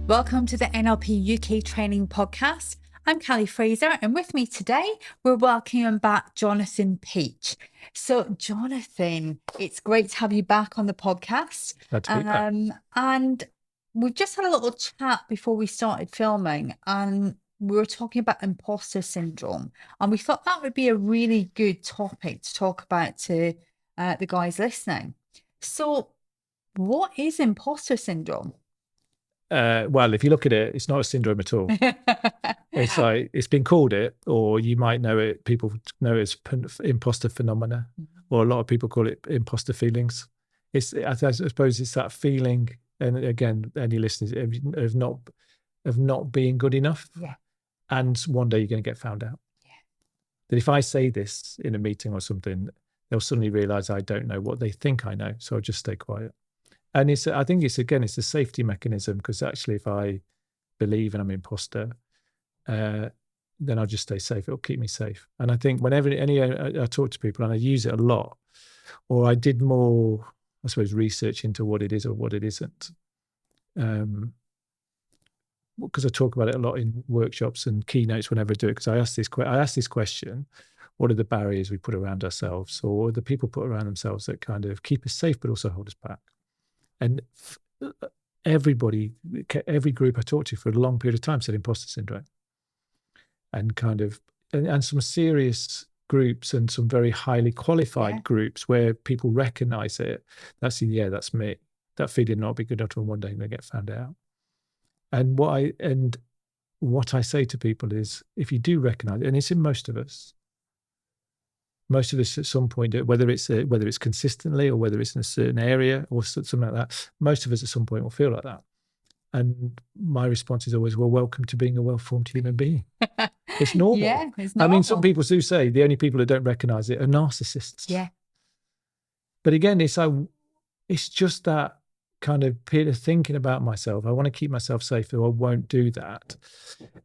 Welcome to the NLP UK Training Podcast. I'm Fraser, and with me today, we're welcoming back Jonathan Peach. So, Jonathan, it's great to have you back on the podcast. Glad to be back. And we've just had a little chat before we started filming, and we were talking about imposter syndrome. And we thought that would be a really good topic to talk about to the guys listening. So, what is imposter syndrome? Well, if you look at it, it's not a syndrome at all. It's like it's been called it, or you might know it. People know it as imposter phenomena, or a lot of people call it imposter feelings. I suppose it's that feeling, and again, any listeners of not being good enough. Yeah. And one day you're going to get found out. Yeah. That if I say this in a meeting or something, they'll suddenly realize I don't know what they think I know, so I'll just stay quiet. And I think it's a safety mechanism, because actually if I believe I'm an imposter, then I'll just stay safe. It'll keep me safe. And I think whenever I talk to people, and I use it a lot, or I did more, I suppose, research into what it is or what it isn't. Because I talk about it a lot in workshops and keynotes whenever I do it, because I ask this question: what are the barriers we put around ourselves, or the people put around themselves that kind of keep us safe but also hold us back? And every group I talked to for a long period of time said imposter syndrome, and and some serious groups and some very highly qualified groups where people recognize it. That's me. That feeling not be good enough, and one day they get found out. And what I say to people is, if you do recognize it, and it's in most of us at some point, whether it's consistently or whether it's in a certain area or something like that, most of us at some point will feel like that. And my response is always, well, welcome to being a well-formed human being. It's normal. Yeah, it's normal. I mean, some people do say the only people that don't recognize it are narcissists. Yeah. But again, it's just that kind of thinking about myself. I want to keep myself safe, or I won't do that.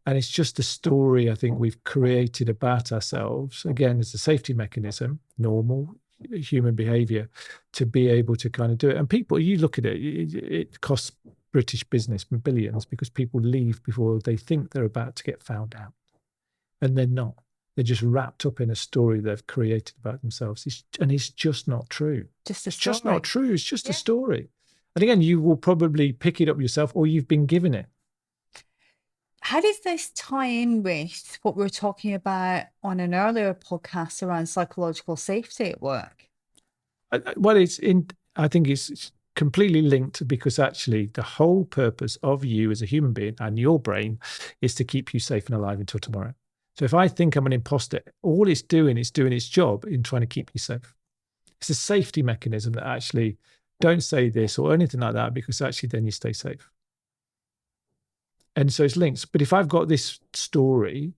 And it's just a story I think we've created about ourselves. Again, it's a safety mechanism, normal human behavior, to be able to kind of do it. And people, you look at it, it costs British business billions because people leave before they think they're about to get found out. And they're not. They're just wrapped up in a story they've created about themselves. It's just not true. Just a story. It's just not true. It's just a story. And again, you will probably pick it up yourself, or you've been given it. How does this tie in with what we were talking about on an earlier podcast around psychological safety at work? Well, I think it's completely linked, because actually the whole purpose of you as a human being and your brain is to keep you safe and alive until tomorrow. So if I think I'm an imposter, all it's doing is doing its job in trying to keep you safe. It's a safety mechanism that actually, don't say this or anything like that, because actually then you stay safe. And so it's linked. But if I've got this story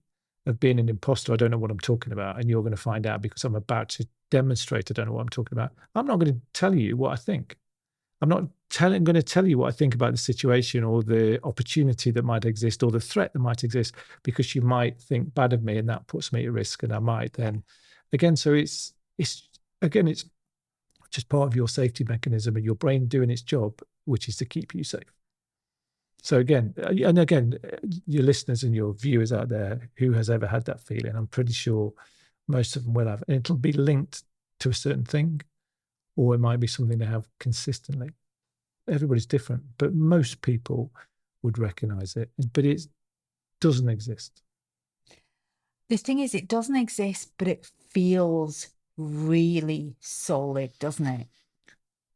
of being an imposter, I don't know what I'm talking about, and you're going to find out because I'm about to demonstrate I don't know what I'm talking about, I'm not going to tell you what I think. I'm not going to tell you what I think about the situation or the opportunity that might exist or the threat that might exist, because you might think bad of me and that puts me at risk, and I might then again. So it's just part of your safety mechanism and your brain doing its job, which is to keep you safe. So again, your listeners and your viewers out there who has ever had that feeling, I'm pretty sure most of them will have. And it'll be linked to a certain thing, or it might be something they have consistently. Everybody's different, but most people would recognize it, but it doesn't exist. The thing is, it doesn't exist, but it feels really solid, doesn't it?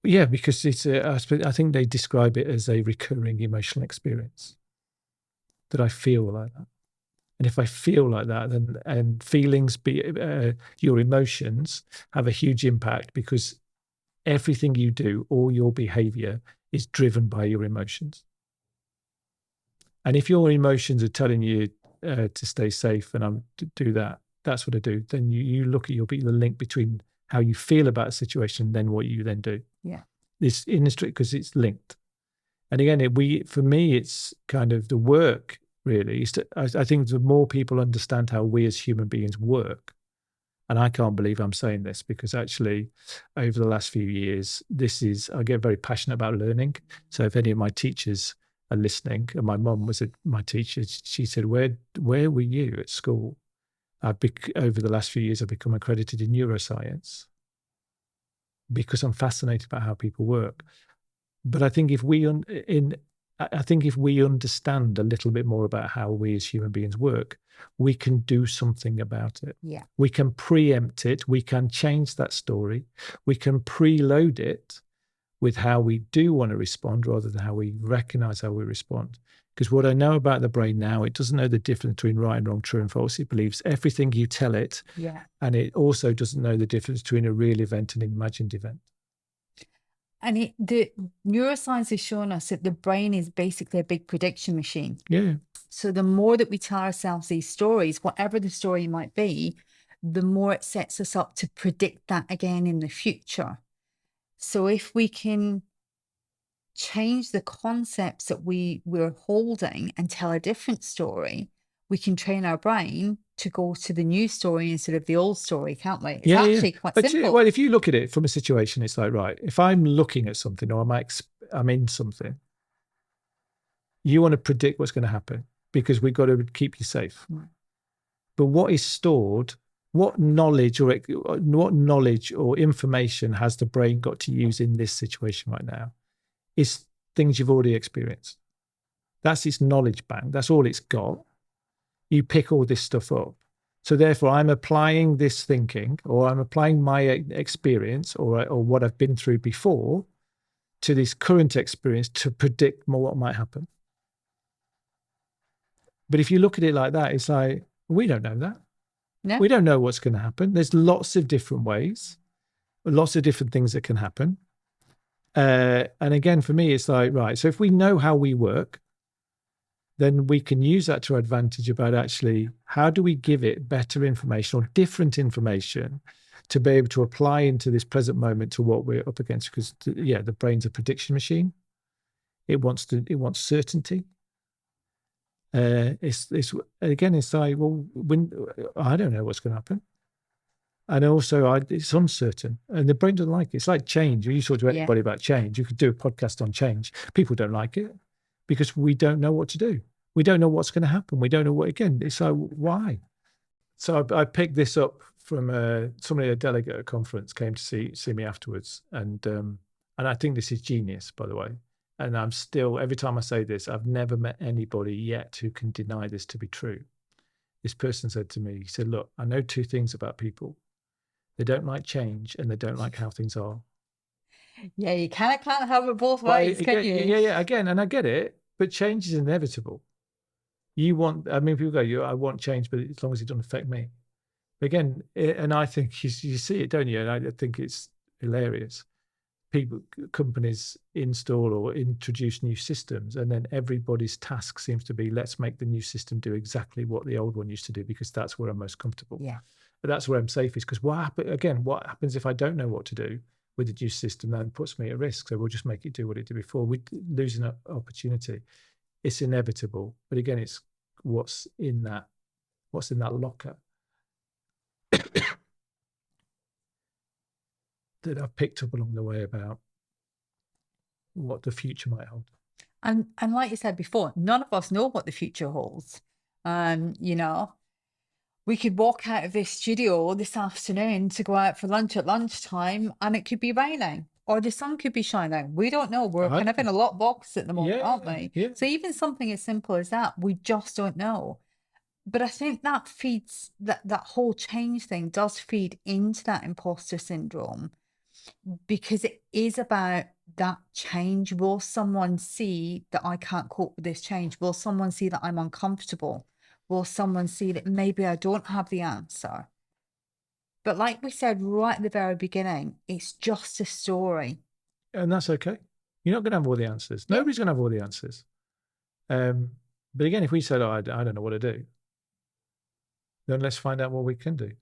Yeah, because I think they describe it as a recurring emotional experience, that I feel like that. And if I feel like that, then and feelings, your emotions have a huge impact, because everything you do, all your behavior is driven by your emotions. And if your emotions are telling you to stay safe and to do that, that's what I do, then you look at the link between how you feel about a situation and then what you then do. Yeah. It's industry, because it's linked. And again, for me, it's kind of the work, really. I think the more people understand how we as human beings work, and I can't believe I'm saying this, because actually over the last few years, I get very passionate about learning. So if any of my teachers are listening, and my mum was my teacher, she said, where were you at school? Over the last few years, I've become accredited in neuroscience because I'm fascinated about how people work. But I think if we understand a little bit more about how we as human beings work, we can do something about it. Yeah. We can preempt it. We can change that story. We can preload it with how we do want to respond rather than how we recognize how we respond. Because what I know about the brain now, it doesn't know the difference between right and wrong, true and false. It believes everything you tell it. Yeah. And it also doesn't know the difference between a real event and an imagined event. And the neuroscience has shown us that the brain is basically a big prediction machine. Yeah. So the more that we tell ourselves these stories, whatever the story might be, the more it sets us up to predict that again in the future. So if we can change the concepts that we're holding and tell a different story, we can train our brain to go to the new story instead of the old story, can't we? It's actually quite simple. Well, if you look at it from a situation, it's like, right, if I'm looking at something or I'm in something, you want to predict what's going to happen because we've got to keep you safe. Right. But what is stored, what knowledge or information has the brain got to use in this situation right now? Is things you've already experienced. That's its knowledge bank. That's all it's got. You pick all this stuff up. So therefore, I'm applying this thinking, or I'm applying my experience or what I've been through before to this current experience to predict more what might happen. But if you look at it like that, it's like, we don't know that. No. We don't know what's going to happen. There's lots of different ways, lots of different things that can happen. And again, for me, it's like, right, so if we know how we work, then we can use that to our advantage about actually, how do we give it better information or different information to be able to apply into this present moment to what we're up against? Because, the brain's a prediction machine. It wants certainty. It's like, well, I don't know what's going to happen. And also, it's uncertain, and the brain doesn't like it. It's like change. You talk to anybody about change. You could do a podcast on change. People don't like it because we don't know what to do. We don't know what's going to happen. We don't know what. Again, it's like, why? So I picked this up from somebody, a delegate at a conference, came to see me afterwards, and I think this is genius, by the way. And I'm still, every time I say this, I've never met anybody yet who can deny this to be true. This person said to me, he said, look, I know two things about people. They don't like change and they don't like how things are. Yeah, you kind of can't have it both ways, can you? Yeah, again, and I get it, but change is inevitable. People go, I want change, but as long as it doesn't affect me. Again, and I think you see it, don't you? And I think it's hilarious. Companies install or introduce new systems, and then everybody's task seems to be, let's make the new system do exactly what the old one used to do, because that's where I'm most comfortable. Yeah. But that's where I'm safest, because what happens if I don't know what to do with the new system? Then puts me at risk. So we'll just make it do what it did before. We're losing an opportunity. It's inevitable. But again, it's what's in that locker that I've picked up along the way about what the future might hold. And like you said before, none of us know what the future holds. We could walk out of this studio this afternoon to go out for lunch at lunchtime, and it could be raining, or the sun could be shining. We don't know. We're kind of in a lockbox at the moment, aren't we? Yeah. So even something as simple as that, we just don't know. But I think that feeds, that whole change thing does feed into that imposter syndrome, because it is about that change. Will someone see that I can't cope with this change? Will someone see that I'm uncomfortable? Will someone see that maybe I don't have the answer? But like we said right at the very beginning, it's just a story. And that's okay. You're not going to have all the answers. Yeah. Nobody's going to have all the answers. But again, if we said, I don't know what to do, then let's find out what we can do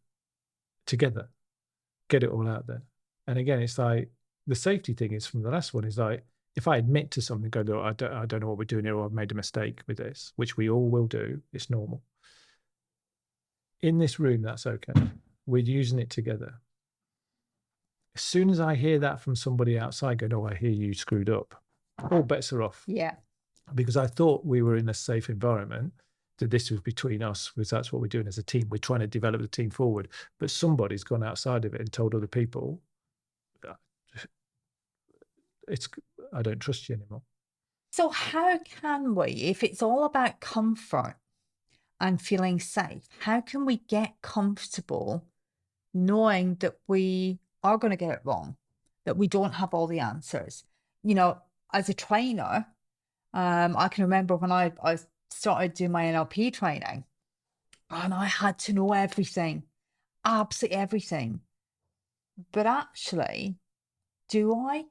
together. Get it all out there. And again, it's like the safety thing is from the last one, is like, if I admit to something, go, look, I don't know what we're doing here, or I've made a mistake with this, which we all will do. It's normal. In this room, that's okay. We're using it together. As soon as I hear that from somebody outside, go, no, I hear you screwed up, all bets are off. Yeah. because I thought we were in a safe environment, that this was between us, because that's what we're doing as a team. We're trying to develop the team forward. But somebody's gone outside of it and told other people, I don't trust you anymore. So how can we, if it's all about comfort and feeling safe, how can we get comfortable knowing that we are going to get it wrong, that we don't have all the answers? You know, as a trainer, I can remember when I started doing my NLP training, and I had to know everything, absolutely everything. But actually, do I?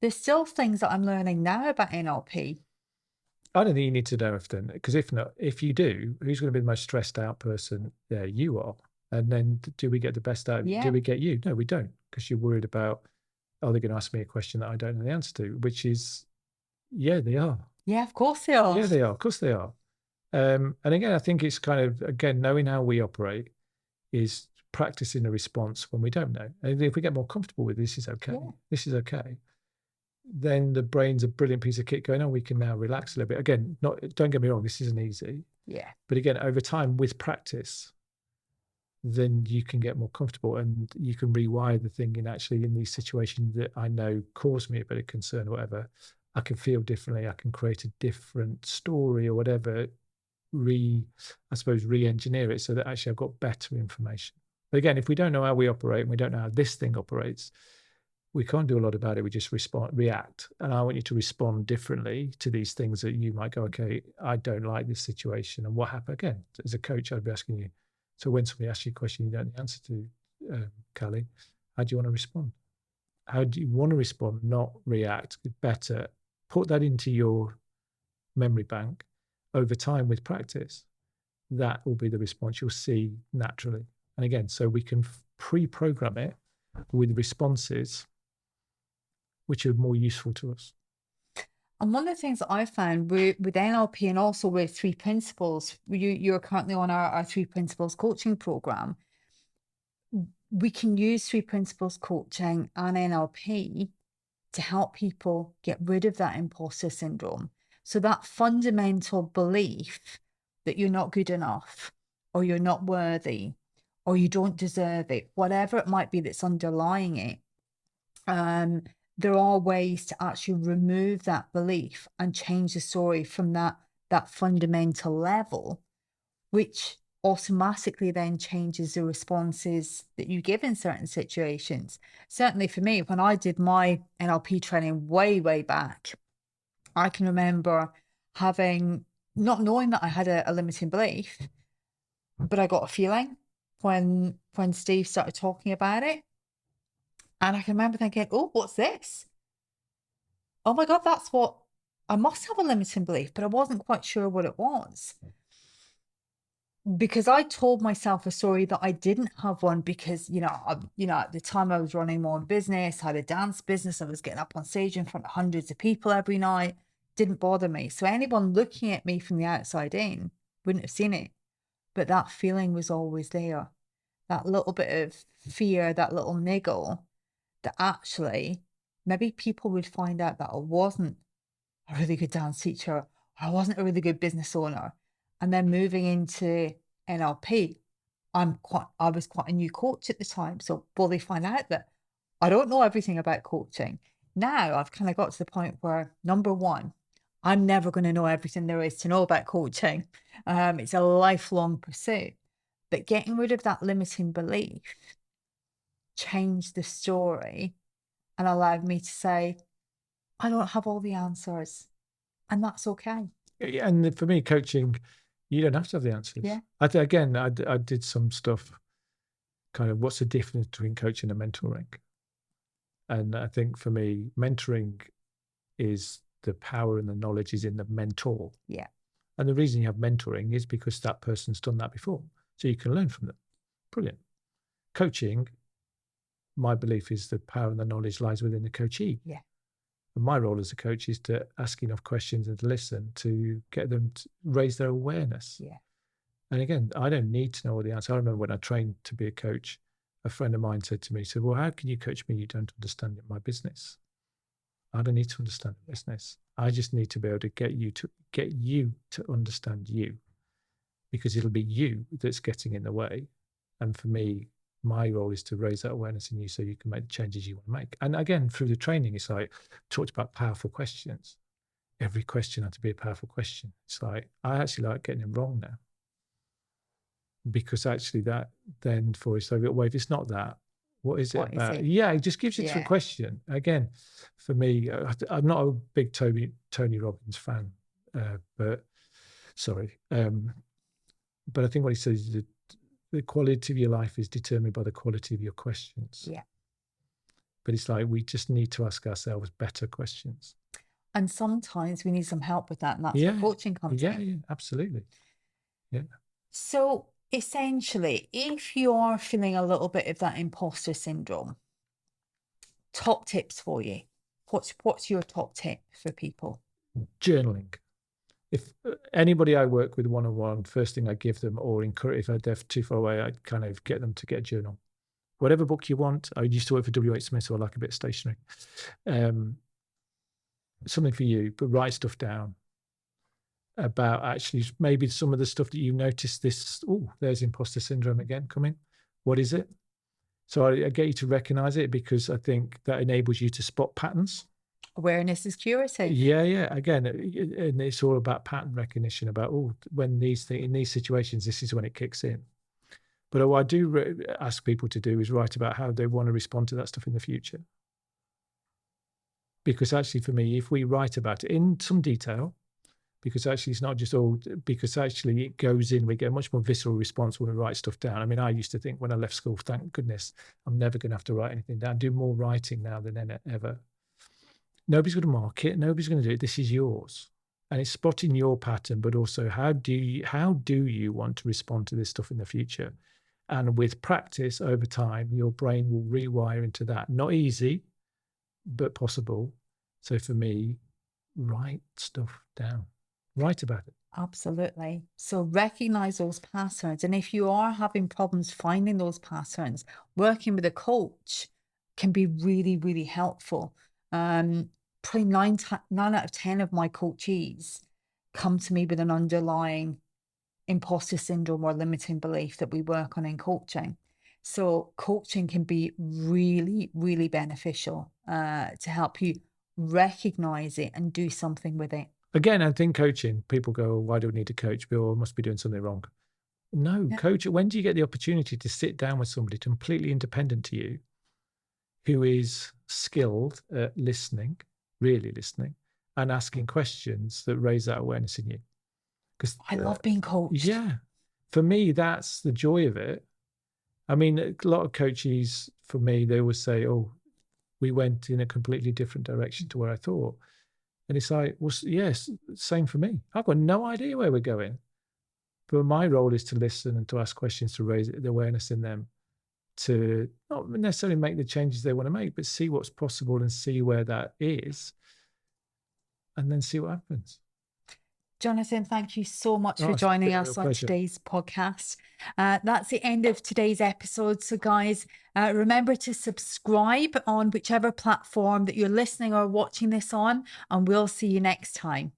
There's still things that I'm learning now about NLP. I don't think you need to know everything, because if not, if you do, who's going to be the most stressed out person? Yeah, you are. And then do we get the best out? Yeah. Do we get you? No, we don't, because you're worried about, are they going to ask me a question that I don't know the answer to? Which is, yeah, they are. Yeah, of course they are. Yeah, they are. Of course they are. And again, I think it's kind of, again, knowing how we operate is practicing a response when we don't know. And if we get more comfortable with this is okay, this is okay, then the brain's a brilliant piece of kit going, oh, we can now relax a little bit. Again, don't get me wrong, this isn't easy. Yeah. But again, over time with practice, then you can get more comfortable and you can rewire the thinking. Actually, in these situations that I know cause me a bit of concern or whatever, I can feel differently. I can create a different story or whatever, re-engineer it so that actually I've got better information. But again, if we don't know how we operate and we don't know how this thing operates, we can't do a lot about it. We just react. And I want you to respond differently to these things that you might go, okay, I don't like this situation. And what happened? Again, as a coach, I'd be asking you, so when somebody asks you a question you don't know the answer to, Callie, how do you want to respond? How do you want to respond, not react? Better put that into your memory bank over time with practice. That will be the response you'll see naturally. And again, so we can pre-program it with responses which are more useful to us. And one of the things that I found with NLP and also with 3 Principles, you're currently on our 3 Principles coaching program. We can use 3 Principles coaching and NLP to help people get rid of that imposter syndrome. So that fundamental belief that you're not good enough, or you're not worthy, or you don't deserve it, whatever it might be that's underlying it, there are ways to actually remove that belief and change the story from that fundamental level, which automatically then changes the responses that you give in certain situations. Certainly for me, when I did my NLP training way back, I can remember not knowing that I had a limiting belief, but I got a feeling when Steve started talking about it. And I can remember thinking, oh, what's this? Oh my God, that's what, I must have a limiting belief, but I wasn't quite sure what it was. Because I told myself a story that I didn't have one, because, at the time I was running my own business, I had a dance business, I was getting up on stage in front of hundreds of people every night, didn't bother me. So anyone looking at me from the outside in wouldn't have seen it. But that feeling was always there. That little bit of fear, that little niggle, that actually maybe people would find out that I wasn't a really good dance teacher, I wasn't a really good business owner. And then moving into NLP, I was quite a new coach at the time. So will they find out that I don't know everything about coaching? Now I've kind of got to the point where, number one, I'm never going to know everything there is to know about coaching. It's a lifelong pursuit. But getting rid of that limiting belief changed the story and allowed me to say, I don't have all the answers, and that's okay. And for me, coaching, you don't have to have the answers. Yeah. I did some stuff, kind of what's the difference between coaching and mentoring? And I think for me, mentoring is the power and the knowledge is in the mentor. Yeah. And the reason you have mentoring is because that person's done that before. So you can learn from them. Brilliant. Coaching, my belief is the power and the knowledge lies within the coachee. Yeah. And my role as a coach is to ask enough questions and to listen to get them to raise their awareness. Yeah. And again, I don't need to know all the answers. I remember when I trained to be a coach, a friend of mine said to me, well, how can you coach me? You don't understand my business. I don't need to understand the business. I just need to be able to get you to understand you, because it'll be you that's getting in the way. And for me, my role is to raise that awareness in you so you can make the changes you want to make. And again, through the training, it's like talked about powerful questions. Every question had to be a powerful question. It's like, I actually like getting it wrong now. Because actually that then for us, well, if it's not that, what is it about? Yeah, it just gives you to a question. Again, for me, I'm not a big Tony Robbins fan, but I think what he says is the quality of your life is determined by the quality of your questions. Yeah. But it's like, we just need to ask ourselves better questions. And sometimes we need some help with that. And that's where coaching comes in. Yeah, absolutely. Yeah. So essentially, if you're feeling a little bit of that imposter syndrome, top tips for you. What's your top tip for people? Journaling. If anybody I work with one-on-one, first thing I give them, or encourage, if they're too far away, I kind of get them to get a journal. Whatever book you want. I used to work for W.H. Smith, so I like a bit stationary. Something for you, but write stuff down about actually maybe some of the stuff that you noticed there's imposter syndrome again coming. What is it? So I get you to recognize it, because I think that enables you to spot patterns. Awareness is curative. Yeah. Again, and it's all about pattern recognition, about, when in these situations, this is when it kicks in. But what I do ask people to do is write about how they want to respond to that stuff in the future. Because actually, for me, if we write about it in some detail, because actually it's not just because actually it goes in, we get a much more visceral response when we write stuff down. I mean, I used to think when I left school, thank goodness, I'm never going to have to write anything down. I do more writing now than ever. Nobody's going to mark it. Nobody's going to do it. This is yours. And it's spotting your pattern, but also how do you want to respond to this stuff in the future? And with practice over time, your brain will rewire into that. Not easy, but possible. So for me, write stuff down. Write about it. Absolutely. So recognize those patterns. And if you are having problems finding those patterns, working with a coach can be really, really helpful. Probably 9 out of 10 of my coachees come to me with an underlying imposter syndrome or limiting belief that we work on in coaching. So coaching can be really, really beneficial to help you recognize it and do something with it. Again, I think coaching, people go, why do we need a coach? Bill, must be doing something wrong. No, coach, when do you get the opportunity to sit down with somebody completely independent to you, who is skilled at listening, really listening, and asking questions that raise that awareness in you? Because I love being coached. Yeah. For me, that's the joy of it. I mean, a lot of coaches, for me, they always say, we went in a completely different direction to where I thought. And it's like, well, yes, same for me. I've got no idea where we're going. But my role is to listen and to ask questions, to raise the awareness in them, to not necessarily make the changes they want to make, but see what's possible and see where that is, and then see what happens. Jonathan, thank you so much for joining us on today's podcast. That's the end of today's episode. So guys, remember to subscribe on whichever platform that you're listening or watching this on, and we'll see you next time.